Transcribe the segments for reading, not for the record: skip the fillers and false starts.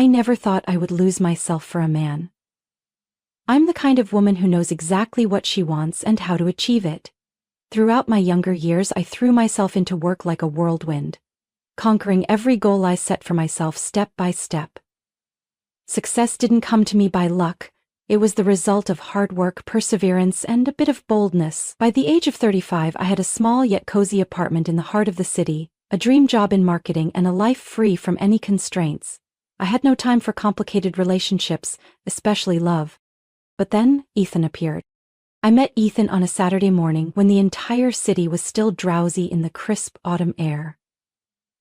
I never thought I would lose myself for a man. I'm the kind of woman who knows exactly what she wants and how to achieve it. Throughout my younger years, I threw myself into work like a whirlwind, conquering every goal I set for myself step by step. Success didn't come to me by luck. It was the result of hard work, perseverance, and a bit of boldness. By the age of 35, I had a small yet cozy apartment in the heart of the city, a dream job in marketing, and a life free from any constraints. I had no time for complicated relationships, especially love. But then, Ethan appeared. I met Ethan on a Saturday morning when the entire city was still drowsy in the crisp autumn air.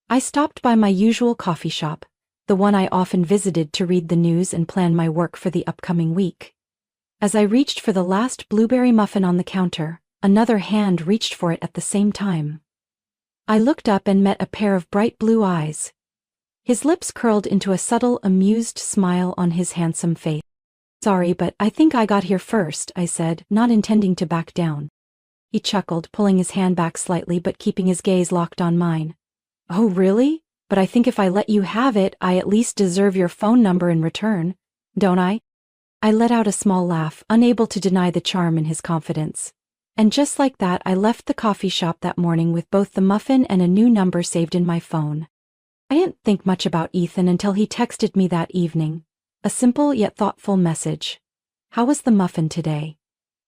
I stopped by my usual coffee shop, the one I often visited to read the news and plan my work for the upcoming week. As I reached for the last blueberry muffin on the counter, another hand reached for it at the same time. I looked up and met a pair of bright blue eyes. His lips curled into a subtle, amused smile on his handsome face. "Sorry, but I think I got here first," I said, not intending to back down. He chuckled, pulling his hand back slightly but keeping his gaze locked on mine. "Oh, really? But I think if I let you have it, I at least deserve your phone number in return, don't I?" I let out a small laugh, unable to deny the charm in his confidence. And just like that, I left the coffee shop that morning with both the muffin and a new number saved in my phone. I didn't think much about Ethan until he texted me that evening. A simple yet thoughtful message. "How was the muffin today?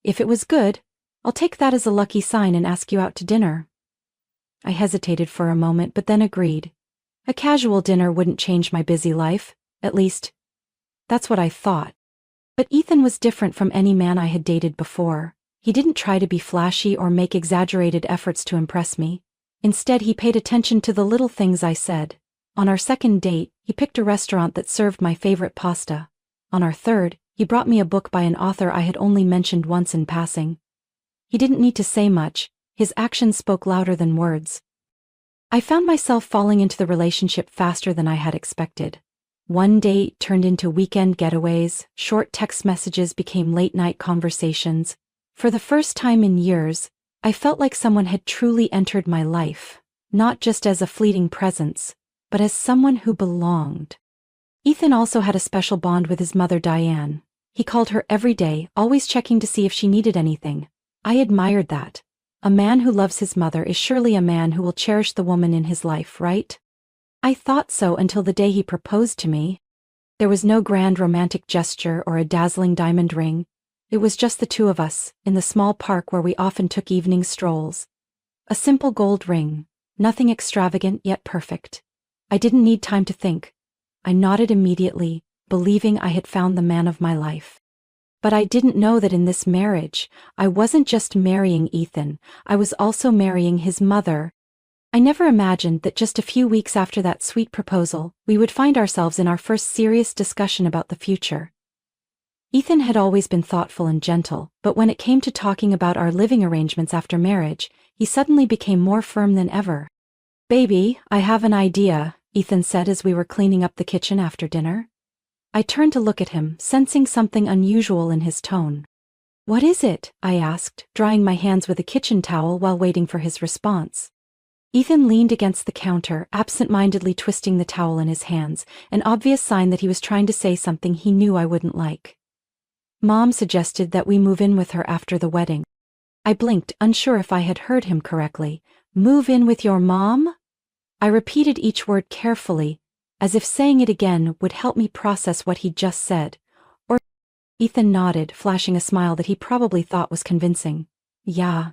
If it was good, I'll take that as a lucky sign and ask you out to dinner." I hesitated for a moment but then agreed. A casual dinner wouldn't change my busy life, at least, that's what I thought. But Ethan was different from any man I had dated before. He didn't try to be flashy or make exaggerated efforts to impress me. Instead, he paid attention to the little things I said. On our second date, he picked a restaurant that served my favorite pasta. On our third, he brought me a book by an author I had only mentioned once in passing. He didn't need to say much. His actions spoke louder than words. I found myself falling into the relationship faster than I had expected. One date turned into weekend getaways, short text messages became late-night conversations. For the first time in years, I felt like someone had truly entered my life, not just as a fleeting presence, but as someone who belonged. Ethan also had a special bond with his mother, Diane. He called her every day, always checking to see if she needed anything. I admired that. A man who loves his mother is surely a man who will cherish the woman in his life, right? I thought so until the day he proposed to me. There was no grand romantic gesture or a dazzling diamond ring. It was just the two of us, in the small park where we often took evening strolls. A simple gold ring, nothing extravagant yet perfect. I didn't need time to think. I nodded immediately, believing I had found the man of my life. But I didn't know that in this marriage, I wasn't just marrying Ethan, I was also marrying his mother. I never imagined that just a few weeks after that sweet proposal, we would find ourselves in our first serious discussion about the future. Ethan had always been thoughtful and gentle, but when it came to talking about our living arrangements after marriage, he suddenly became more firm than ever. "Baby, I have an idea," Ethan said as we were cleaning up the kitchen after dinner. I turned to look at him, sensing something unusual in his tone. "What is it?" I asked, drying my hands with a kitchen towel while waiting for his response. Ethan leaned against the counter, absent-mindedly twisting the towel in his hands, an obvious sign that he was trying to say something he knew I wouldn't like. "Mom suggested that we move in with her after the wedding." I blinked, unsure if I had heard him correctly. "Move in with your mom?" I repeated each word carefully, as if saying it again would help me process what he'd just said. Or Ethan nodded, flashing a smile that he probably thought was convincing. "Yeah.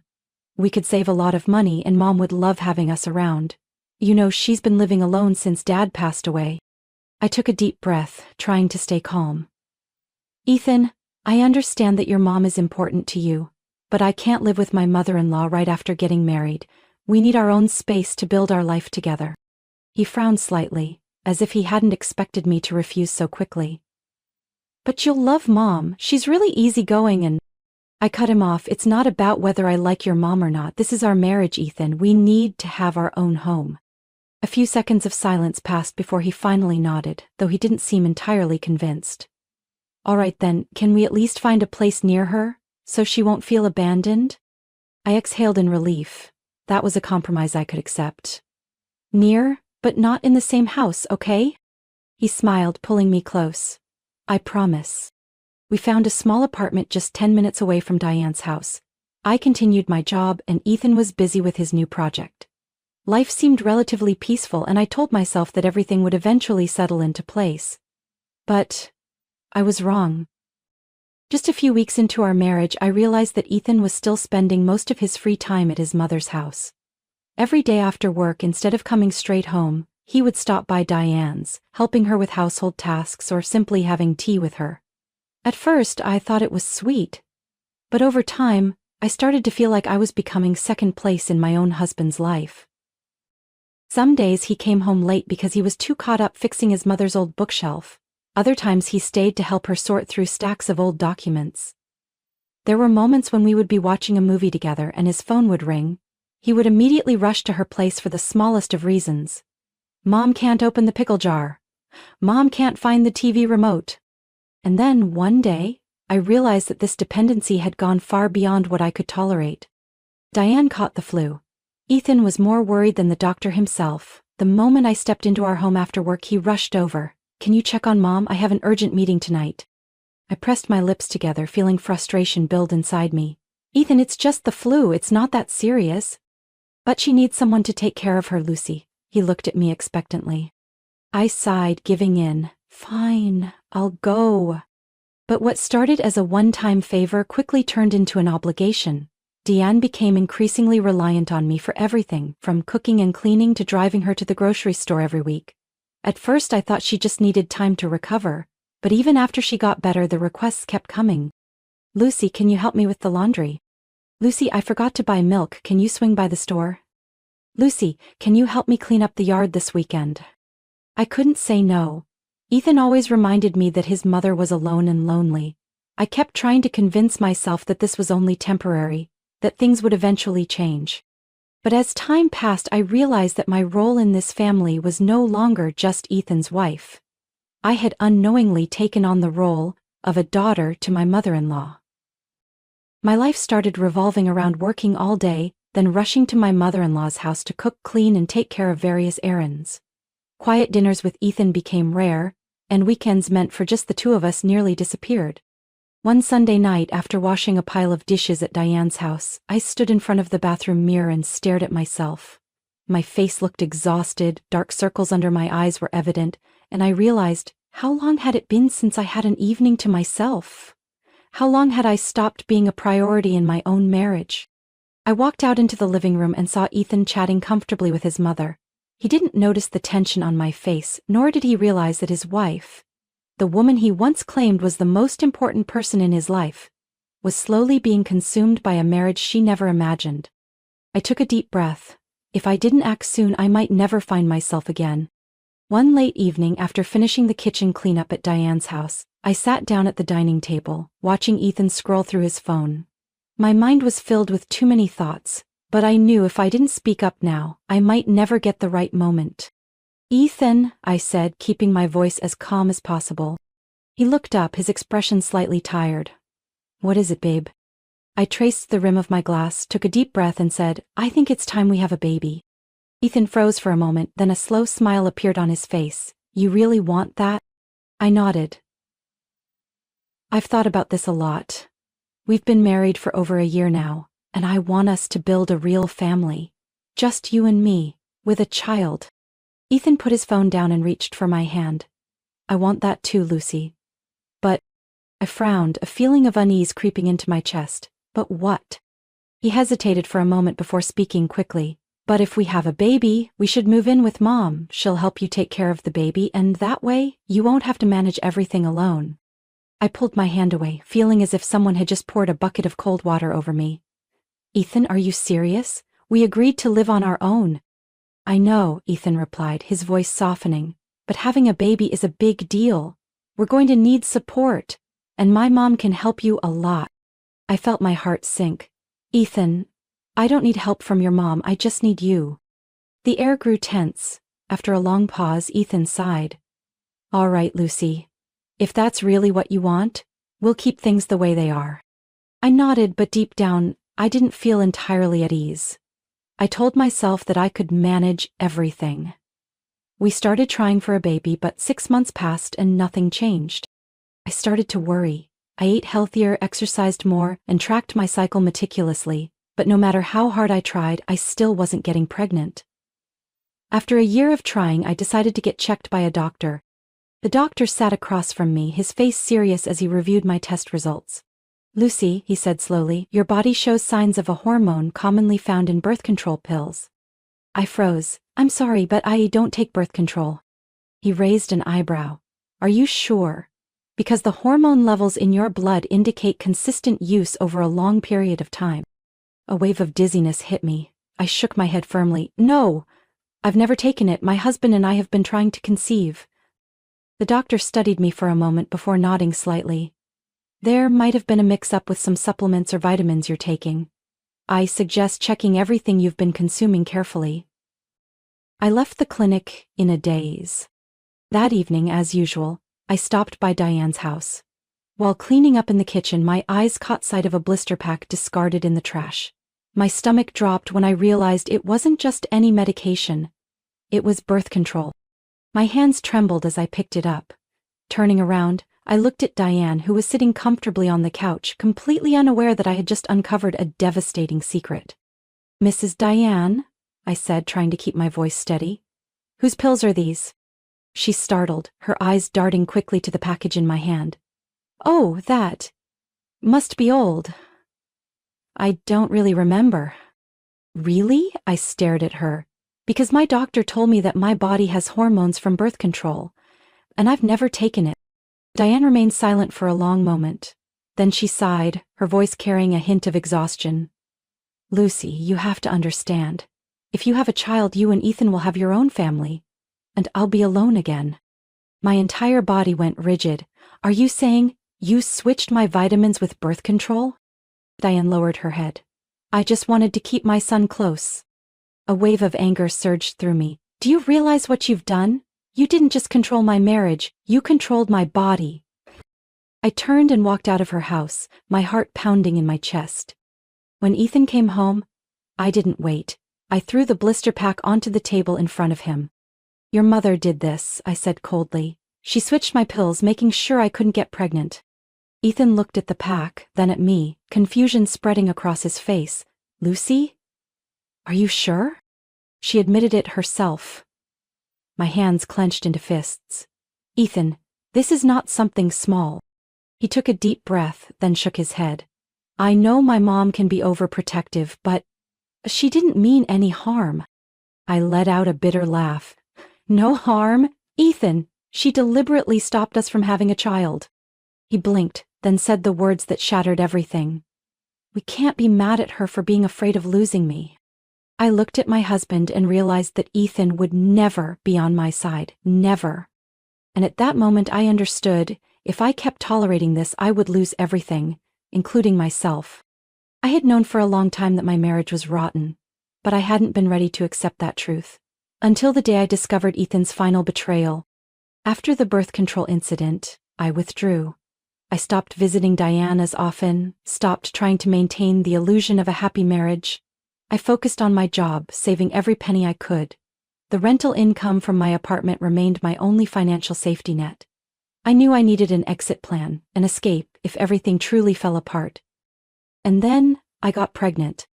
We could save a lot of money and Mom would love having us around. You know, she's been living alone since Dad passed away." I took a deep breath, trying to stay calm. "Ethan, I understand that your mom is important to you, but I can't live with my mother-in-law right after getting married. We need our own space to build our life together." He frowned slightly, as if he hadn't expected me to refuse so quickly. "But you'll love Mom. She's really easygoing and—" I cut him off. "It's not about whether I like your mom or not. This is our marriage, Ethan. We need to have our own home." A few seconds of silence passed before he finally nodded, though he didn't seem entirely convinced. "All right then, can we at least find a place near her, so she won't feel abandoned?" I exhaled in relief. That was a compromise I could accept. "Near, but not in the same house, okay?" He smiled, pulling me close. I promise. We found a small apartment just 10 minutes away from Diane's house. I continued my job and Ethan was busy with his new project. Life seemed relatively peaceful and I told myself that everything would eventually settle into place. But I was wrong. Just a few weeks into our marriage, I realized that Ethan was still spending most of his free time at his mother's house. Every day after work, instead of coming straight home, he would stop by Diane's, helping her with household tasks or simply having tea with her. At first, I thought it was sweet. But over time, I started to feel like I was becoming second place in my own husband's life. Some days he came home late because he was too caught up fixing his mother's old bookshelf. Other times he stayed to help her sort through stacks of old documents. There were moments when we would be watching a movie together and his phone would ring. He would immediately rush to her place for the smallest of reasons. Mom can't open the pickle jar. Mom can't find the TV remote. And then, one day, I realized that this dependency had gone far beyond what I could tolerate. Diane caught the flu. Ethan was more worried than the doctor himself. The moment I stepped into our home after work, he rushed over. "Can you check on Mom? I have an urgent meeting tonight." I pressed my lips together, feeling frustration build inside me. "Ethan, it's just the flu. It's not that serious." "But she needs someone to take care of her, Lucy." He looked at me expectantly. I sighed, giving in. "Fine, I'll go." But what started as a one-time favor quickly turned into an obligation. Diane became increasingly reliant on me for everything, from cooking and cleaning to driving her to the grocery store every week. At first I thought she just needed time to recover, but even after she got better the requests kept coming. "Lucy, can you help me with the laundry?" "Lucy, I forgot to buy milk, can you swing by the store?" "Lucy, can you help me clean up the yard this weekend?" I couldn't say no. Ethan always reminded me that his mother was alone and lonely. I kept trying to convince myself that this was only temporary, that things would eventually change. But as time passed, I realized that my role in this family was no longer just Ethan's wife. I had unknowingly taken on the role of a daughter to my mother-in-law. My life started revolving around working all day, then rushing to my mother-in-law's house to cook, clean, and take care of various errands. Quiet dinners with Ethan became rare, and weekends meant for just the two of us nearly disappeared. One Sunday night, after washing a pile of dishes at Diane's house, I stood in front of the bathroom mirror and stared at myself. My face looked exhausted, dark circles under my eyes were evident, and I realized, how long had it been since I had an evening to myself? How long had I stopped being a priority in my own marriage? I walked out into the living room and saw Ethan chatting comfortably with his mother. He didn't notice the tension on my face, nor did he realize that his wife, the woman he once claimed was the most important person in his life, was slowly being consumed by a marriage she never imagined. I took a deep breath. If I didn't act soon, I might never find myself again. One late evening, after finishing the kitchen cleanup at Diane's house, I sat down at the dining table, watching Ethan scroll through his phone. My mind was filled with too many thoughts, but I knew if I didn't speak up now, I might never get the right moment. "Ethan," I said, keeping my voice as calm as possible. He looked up, his expression slightly tired. "What is it, babe?" I traced the rim of my glass, took a deep breath and said, "I think it's time we have a baby." Ethan froze for a moment, then a slow smile appeared on his face. "You really want that?" I nodded. "I've thought about this a lot. We've been married for over a year now, and I want us to build a real family. Just you and me, with a child." Ethan put his phone down and reached for my hand. "I want that too, Lucy. But," I frowned, a feeling of unease creeping into my chest. "But what?" He hesitated for a moment before speaking quickly. "But if we have a baby, we should move in with Mom. She'll help you take care of the baby, and that way, you won't have to manage everything alone." I pulled my hand away, feeling as if someone had just poured a bucket of cold water over me. "Ethan, are you serious? We agreed to live on our own." "I know," Ethan replied, his voice softening, "but having a baby is a big deal. We're going to need support, and my mom can help you a lot." I felt my heart sink. "Ethan, I don't need help from your mom, I just need you." The air grew tense. After a long pause, Ethan sighed. "All right, Lucy. If that's really what you want, we'll keep things the way they are." I nodded, but deep down, I didn't feel entirely at ease. I told myself that I could manage everything. We started trying for a baby, but 6 months passed and nothing changed. I started to worry. I ate healthier, exercised more, and tracked my cycle meticulously, but no matter how hard I tried, I still wasn't getting pregnant. After a year of trying, I decided to get checked by a doctor. The doctor sat across from me, his face serious as he reviewed my test results. "Lucy," he said slowly, "your body shows signs of a hormone commonly found in birth control pills." I froze. "I'm sorry, but I don't take birth control." He raised an eyebrow. "Are you sure? Because the hormone levels in your blood indicate consistent use over a long period of time." A wave of dizziness hit me. I shook my head firmly. "No, I've never taken it. My husband and I have been trying to conceive." The doctor studied me for a moment before nodding slightly. "There might have been a mix-up with some supplements or vitamins you're taking. I suggest checking everything you've been consuming carefully." I left the clinic in a daze. That evening, as usual, I stopped by Diane's house. While cleaning up in the kitchen, my eyes caught sight of a blister pack discarded in the trash. My stomach dropped when I realized it wasn't just any medication. It was birth control. My hands trembled as I picked it up. Turning around, I looked at Diane, who was sitting comfortably on the couch, completely unaware that I had just uncovered a devastating secret. "Mrs. Diane," I said, trying to keep my voice steady. "Whose pills are these?" She startled, her eyes darting quickly to the package in my hand. "Oh, that must be old. I don't really remember." "Really?" I stared at her. "Because my doctor told me that my body has hormones from birth control, and I've never taken it." Diane remained silent for a long moment. Then she sighed, her voice carrying a hint of exhaustion. "Lucy, you have to understand. If you have a child, you and Ethan will have your own family, and I'll be alone again." My entire body went rigid. "Are you saying you switched my vitamins with birth control?" Diane lowered her head. "I just wanted to keep my son close." A wave of anger surged through me. "Do you realize what you've done? You didn't just control my marriage, you controlled my body." I turned and walked out of her house, my heart pounding in my chest. When Ethan came home, I didn't wait. I threw the blister pack onto the table in front of him. "Your mother did this," I said coldly. "She switched my pills, making sure I couldn't get pregnant." Ethan looked at the pack, then at me, confusion spreading across his face. "Lucy? Are you sure?" She admitted it herself. My hands clenched into fists. "Ethan, this is not something small." He took a deep breath, then shook his head. "I know my mom can be overprotective, but she didn't mean any harm." I let out a bitter laugh. "No harm? Ethan, she deliberately stopped us from having a child." He blinked, then said the words that shattered everything. "We can't be mad at her for being afraid of losing me." I looked at my husband and realized that Ethan would never be on my side, never. And at that moment I understood, if I kept tolerating this, I would lose everything, including myself. I had known for a long time that my marriage was rotten, but I hadn't been ready to accept that truth. Until the day I discovered Ethan's final betrayal. After the birth control incident, I withdrew. I stopped visiting Diane as often, stopped trying to maintain the illusion of a happy marriage. I focused on my job, saving every penny I could. The rental income from my apartment remained my only financial safety net. I knew I needed an exit plan, an escape, if everything truly fell apart. And then I got pregnant.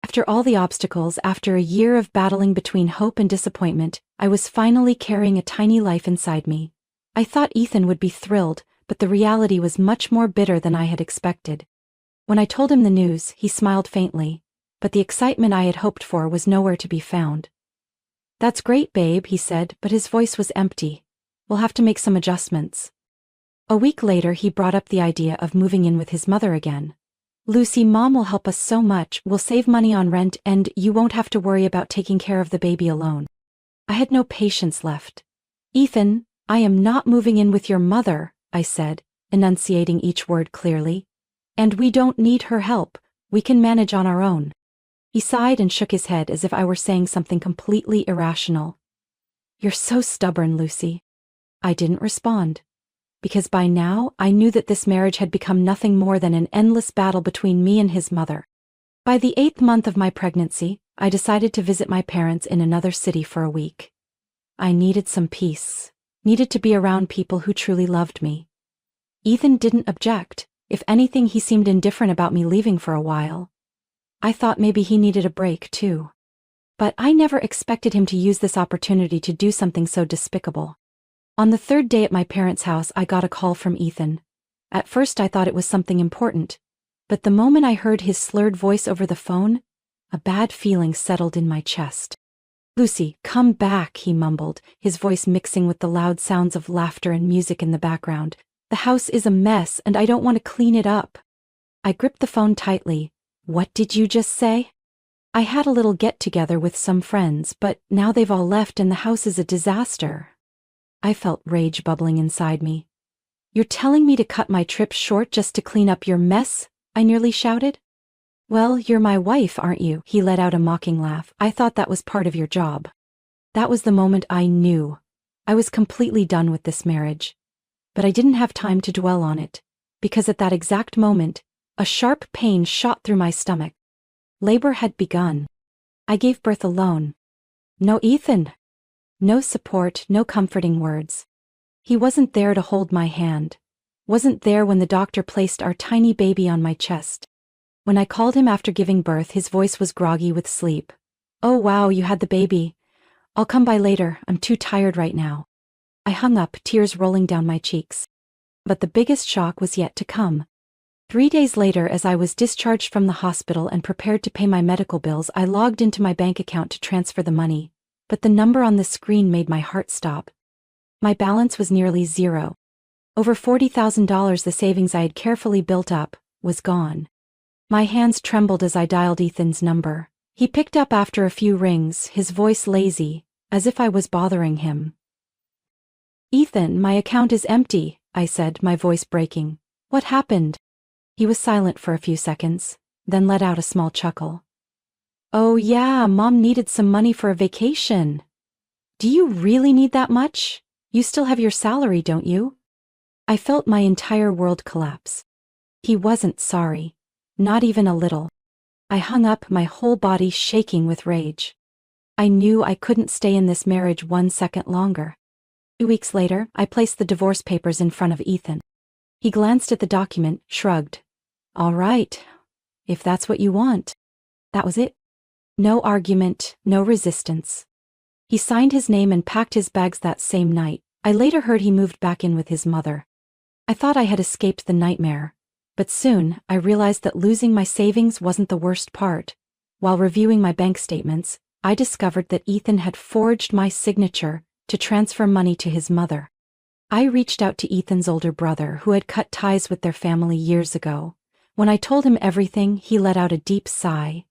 After all the obstacles, after a year of battling between hope and disappointment, I was finally carrying a tiny life inside me. I thought Ethan would be thrilled, but the reality was much more bitter than I had expected. When I told him the news, he smiled faintly, but the excitement I had hoped for was nowhere to be found. "That's great, babe," he said, but his voice was empty. "We'll have to make some adjustments." A week later, he brought up the idea of moving in with his mother again. "Lucy, Mom will help us so much, we'll save money on rent, and you won't have to worry about taking care of the baby alone." I had no patience left. "Ethan, I am not moving in with your mother," I said, enunciating each word clearly. "And we don't need her help, we can manage on our own." He sighed and shook his head as if I were saying something completely irrational. "You're so stubborn, Lucy." I didn't respond, because by now I knew that this marriage had become nothing more than an endless battle between me and his mother. By the 8th month of my pregnancy, I decided to visit my parents in another city for a week. I needed some peace. Needed to be around people who truly loved me. Ethan didn't object. If anything, he seemed indifferent about me leaving for a while. I thought maybe he needed a break too. But I never expected him to use this opportunity to do something so despicable. On the third day at my parents' house, I got a call from Ethan. At first I thought it was something important, but the moment I heard his slurred voice over the phone, a bad feeling settled in my chest. "Lucy, come back," he mumbled, his voice mixing with the loud sounds of laughter and music in the background. "The house is a mess and I don't want to clean it up." I gripped the phone tightly. "What did you just say?" "I had a little get-together with some friends, but now they've all left and the house is a disaster." I felt rage bubbling inside me. "You're telling me to cut my trip short just to clean up your mess?" I nearly shouted. "Well, you're my wife, aren't you?" He let out a mocking laugh. "I thought that was part of your job." That was the moment I knew. I was completely done with this marriage. But I didn't have time to dwell on it, because at that exact moment, a sharp pain shot through my stomach. Labor had begun. I gave birth alone. No Ethan. No support, no comforting words. He wasn't there to hold my hand. Wasn't there when the doctor placed our tiny baby on my chest. When I called him after giving birth, his voice was groggy with sleep. "Oh wow, you had the baby. I'll come by later, I'm too tired right now." I hung up, tears rolling down my cheeks. But the biggest shock was yet to come. 3 days later, as I was discharged from the hospital and prepared to pay my medical bills, I logged into my bank account to transfer the money, but the number on the screen made my heart stop. My balance was nearly zero. Over $40,000, the savings I had carefully built up, was gone. My hands trembled as I dialed Ethan's number. He picked up after a few rings, his voice lazy, as if I was bothering him. "Ethan, my account is empty," I said, my voice breaking. "What happened?" He was silent for a few seconds, then let out a small chuckle. "Oh yeah, Mom needed some money for a vacation." "Do you really need that much? You still have your salary, don't you?" I felt my entire world collapse. He wasn't sorry. Not even a little. I hung up, my whole body shaking with rage. I knew I couldn't stay in this marriage 1 second longer. 2 weeks later, I placed the divorce papers in front of Ethan. He glanced at the document, shrugged. "All right, if that's what you want." That was it. No argument, no resistance. He signed his name and packed his bags that same night. I later heard he moved back in with his mother. I thought I had escaped the nightmare. But soon, I realized that losing my savings wasn't the worst part. While reviewing my bank statements, I discovered that Ethan had forged my signature to transfer money to his mother. I reached out to Ethan's older brother, who had cut ties with their family years ago. When I told him everything, he let out a deep sigh.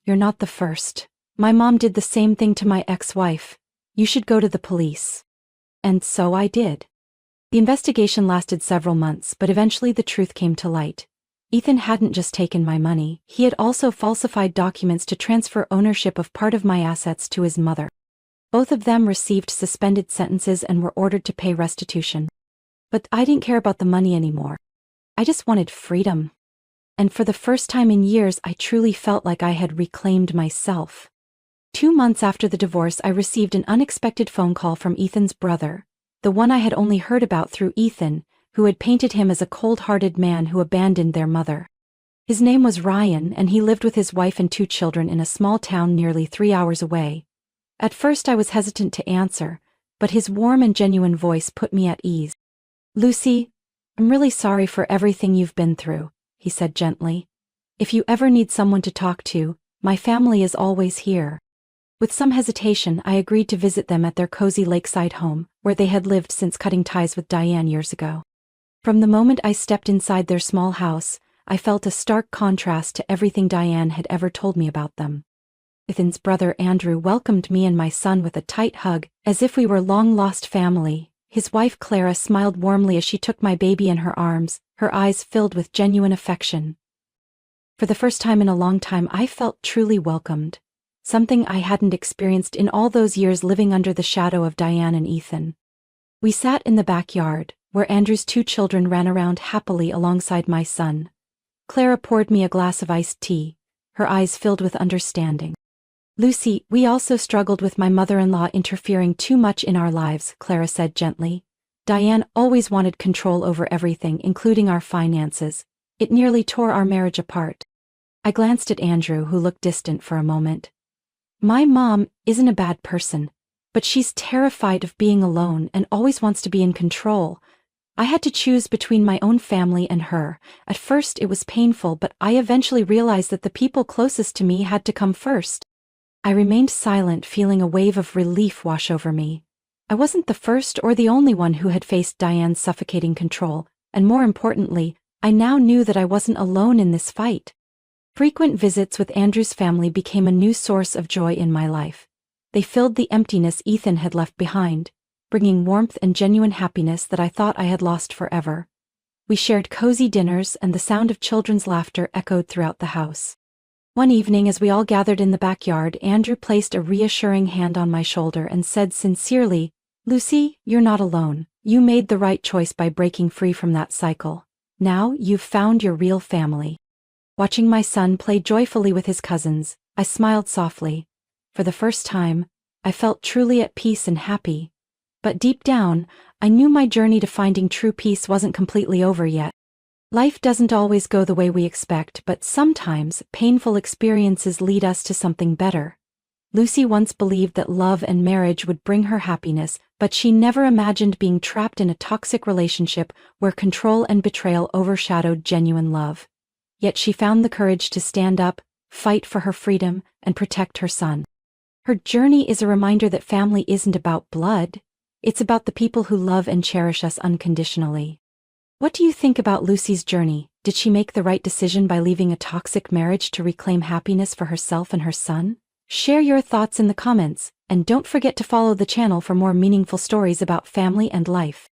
"You're not the first. My mom did the same thing to my ex-wife. You should go to the police." And so I did. The investigation lasted several months, but eventually the truth came to light. Ethan hadn't just taken my money, he had also falsified documents to transfer ownership of part of my assets to his mother. Both of them received suspended sentences and were ordered to pay restitution. But I didn't care about the money anymore. I just wanted freedom. And for the first time in years, I truly felt like I had reclaimed myself. 2 months after the divorce, I received an unexpected phone call from Ethan's brother, the one I had only heard about through Ethan, who had painted him as a cold-hearted man who abandoned their mother. His name was Ryan, and he lived with his wife and 2 children in a small town nearly 3 hours away. At first I was hesitant to answer, but his warm and genuine voice put me at ease. "Lucy, I'm really sorry for everything you've been through," he said gently. "If you ever need someone to talk to, my family is always here." With some hesitation, I agreed to visit them at their cozy lakeside home, where they had lived since cutting ties with Diane years ago. From the moment I stepped inside their small house, I felt a stark contrast to everything Diane had ever told me about them. Ethan's brother Andrew welcomed me and my son with a tight hug, as if we were long-lost family. His wife Clara smiled warmly as she took my baby in her arms, her eyes filled with genuine affection. For the first time in a long time, I felt truly welcomed. Something I hadn't experienced in all those years living under the shadow of Diane and Ethan. We sat in the backyard, where Andrew's 2 children ran around happily alongside my son. Clara poured me a glass of iced tea, her eyes filled with understanding. Lucy, we also struggled with my mother-in-law interfering too much in our lives, Clara said gently. Diane always wanted control over everything, including our finances. It nearly tore our marriage apart. I glanced at Andrew, who looked distant for a moment. My mom isn't a bad person, but she's terrified of being alone and always wants to be in control. I had to choose between my own family and her. At first it was painful, but I eventually realized that the people closest to me had to come first. I remained silent, feeling a wave of relief wash over me. I wasn't the first or the only one who had faced Diane's suffocating control, and more importantly, I now knew that I wasn't alone in this fight. Frequent visits with Andrew's family became a new source of joy in my life. They filled the emptiness Ethan had left behind, bringing warmth and genuine happiness that I thought I had lost forever. We shared cozy dinners, and the sound of children's laughter echoed throughout the house. One evening, as we all gathered in the backyard, Andrew placed a reassuring hand on my shoulder and said sincerely, "Lucy, you're not alone. You made the right choice by breaking free from that cycle. Now you've found your real family." Watching my son play joyfully with his cousins, I smiled softly. For the first time, I felt truly at peace and happy. But deep down, I knew my journey to finding true peace wasn't completely over yet. Life doesn't always go the way we expect, but sometimes painful experiences lead us to something better. Lucy once believed that love and marriage would bring her happiness, but she never imagined being trapped in a toxic relationship where control and betrayal overshadowed genuine love. Yet she found the courage to stand up, fight for her freedom, and protect her son. Her journey is a reminder that family isn't about blood. It's about the people who love and cherish us unconditionally. What do you think about Lucy's journey? Did she make the right decision by leaving a toxic marriage to reclaim happiness for herself and her son? Share your thoughts in the comments, and don't forget to follow the channel for more meaningful stories about family and life.